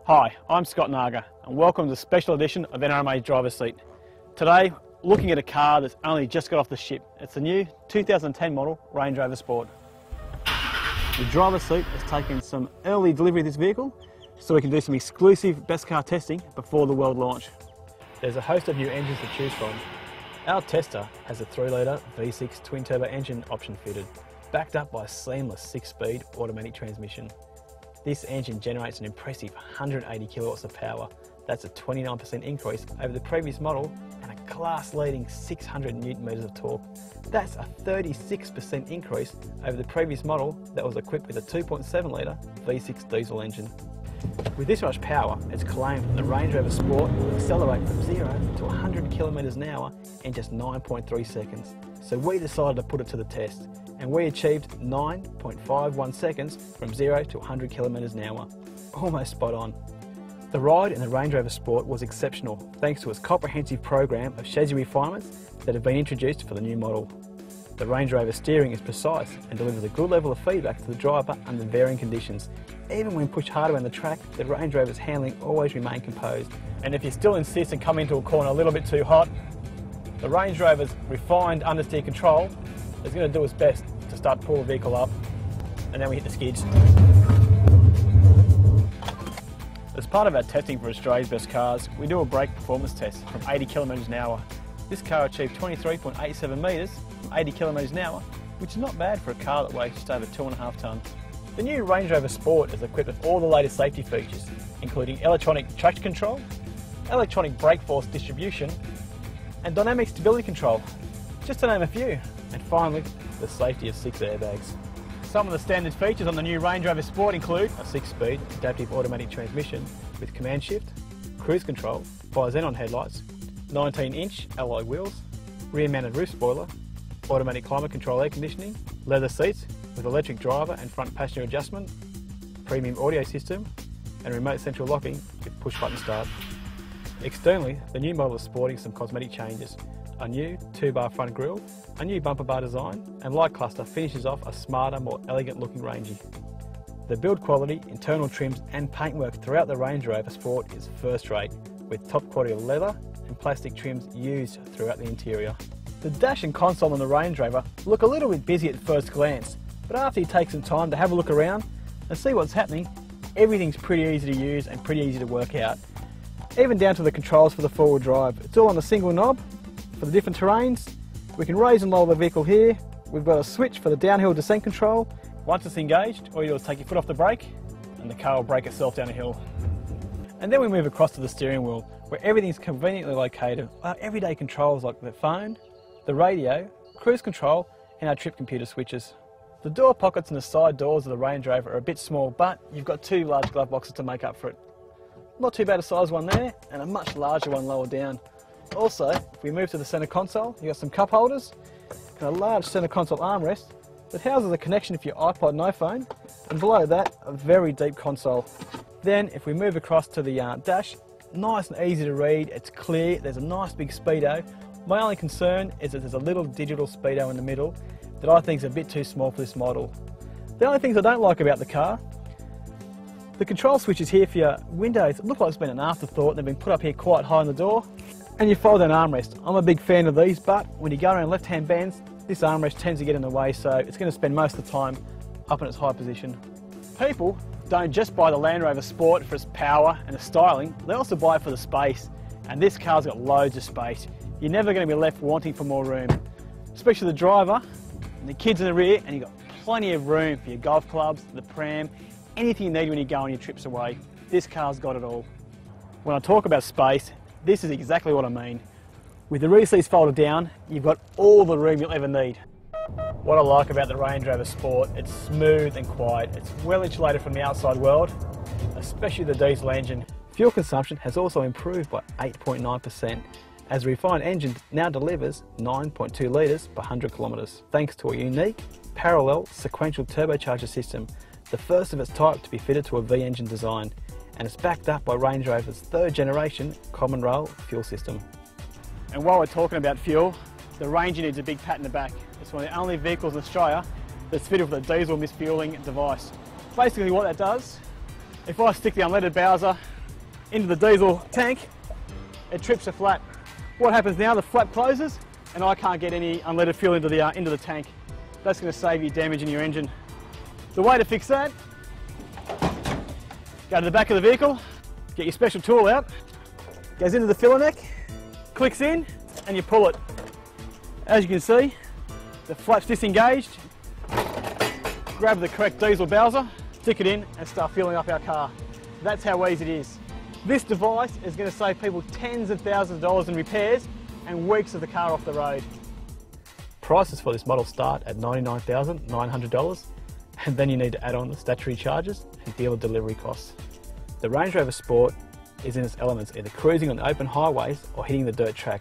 Hi, I'm Scott Naga and welcome to the special edition of NRMA Driver's Seat. Today, looking at a car that's only just got off the ship. It's the new 2010 model Range Rover Sport. The driver's seat has taken some early delivery of this vehicle so we can do some exclusive best car testing before the world launch. There's a host of new engines to choose from. Our tester has a 3-litre V6 twin-turbo engine option fitted, backed up by a seamless 6-speed automatic transmission. This engine generates an impressive 180 kilowatts of power. That's a 29% increase over the previous model and a class-leading 600 newton meters of torque. That's a 36% increase over the previous model that was equipped with a 2.7-litre V6 diesel engine. With this much power, it's claimed that the Range Rover Sport will accelerate from 0 to 100 kilometres an hour in just 9.3 seconds. So we decided to put it to the test, and we achieved 9.51 seconds from 0 to 100 kilometres an hour. Almost spot on. The ride in the Range Rover Sport was exceptional thanks to its comprehensive program of chassis refinements that have been introduced for the new model. The Range Rover steering is precise and delivers a good level of feedback to the driver under varying conditions. Even when pushed hard around the track, the Range Rover's handling always remained composed. And if you still insist on coming into a corner a little bit too hot, the Range Rover's refined understeer control is going to do its best to start pull the vehicle up, and then we hit the skids. As part of our testing for Australia's best cars, we do a brake performance test from 80 kilometres an hour. This car achieved 23.87 metres from 80 kilometres an hour, which is not bad for a car that weighs just over 2.5 tonnes. The new Range Rover Sport is equipped with all the latest safety features, including electronic traction control, electronic brake force distribution, and dynamic stability control, just to name a few. And finally, the safety of 6 airbags. Some of the standard features on the new Range Rover Sport include a 6-speed adaptive automatic transmission with command shift, cruise control, bi-xenon headlights, 19-inch alloy wheels, rear-mounted roof spoiler, automatic climate control air conditioning, leather seats with electric driver and front passenger adjustment, premium audio system, and remote central locking with push-button start. Externally, the new model is sporting some cosmetic changes. A new 2-bar front grille, a new bumper bar design, and light cluster finishes off a smarter, more elegant looking Rangie. The build quality, internal trims and paintwork throughout the Range Rover Sport is first rate, with top quality leather and plastic trims used throughout the interior. The dash and console on the Range Rover look a little bit busy at first glance, but after you take some time to have a look around and see what's happening, everything's pretty easy to use and pretty easy to work out. Even down to the controls for the four-wheel drive. It's all on a single knob for the different terrains. We can raise and lower the vehicle here. We've got a switch for the downhill descent control. Once it's engaged, all you do is take your foot off the brake and the car will brake itself down a hill. And then we move across to the steering wheel, where everything's conveniently located. Our everyday controls like the phone, the radio, cruise control and our trip computer switches. The door pockets and the side doors of the Range Rover are a bit small, but you've got 2 large glove boxes to make up for it. Not too bad a size one there, and a much larger one lower down. Also, if we move to the centre console, you've got some cup holders, and a large centre console armrest that houses a connection for your iPod and iPhone, and below that, a very deep console. Then, if we move across to the dash, nice and easy to read, it's clear, there's a nice big speedo. My only concern is that there's a little digital speedo in the middle that I think is a bit too small for this model. The only things I don't like about the car, the control switches here for your windows look like it's been an afterthought and they've been put up here quite high on the door. And your fold down armrest. I'm a big fan of these, but when you go around left-hand bends, this armrest tends to get in the way, so it's going to spend most of the time up in its high position. People don't just buy the Land Rover Sport for its power and its styling, they also buy it for the space. And this car's got loads of space. You're never going to be left wanting for more room. Especially the driver and the kids in the rear, and you've got plenty of room for your golf clubs, the pram, anything you need when you go on your trips away. This car's got it all. When I talk about space, this is exactly what I mean. With the rear seats folded down, you've got all the room you'll ever need. What I like about the Range Rover Sport, it's smooth and quiet. It's well insulated from the outside world, especially the diesel engine. Fuel consumption has also improved by 8.9%, as the refined engine now delivers 9.2 litres per 100 kilometres, thanks to a unique, parallel, sequential turbocharger system, the first of its type to be fitted to a V-engine design, and it's backed up by Range Rover's 3rd generation common rail fuel system. And while we're talking about fuel, the Ranger needs a big pat in the back. It's one of the only vehicles in Australia that's fitted with a diesel misfueling device. Basically what that does If I stick the unleaded Bowser into the diesel tank, it trips the flap. What happens now, the flap closes and I can't get any unleaded fuel into the tank. That's going to save you damage in your engine. The way to fix that, go to the back of the vehicle, get your special tool out, goes into the filler neck, clicks in and you pull it. As you can see, the flap's disengaged. Grab the correct diesel Bowser, stick it in and start filling up our car. That's how easy it is. This device is going to save people tens of thousands of dollars in repairs and weeks of the car off the road. Prices for this model start at $99,900 and then you need to add on the statutory charges and dealer delivery costs. The Range Rover Sport is in its elements either cruising on the open highways or hitting the dirt track.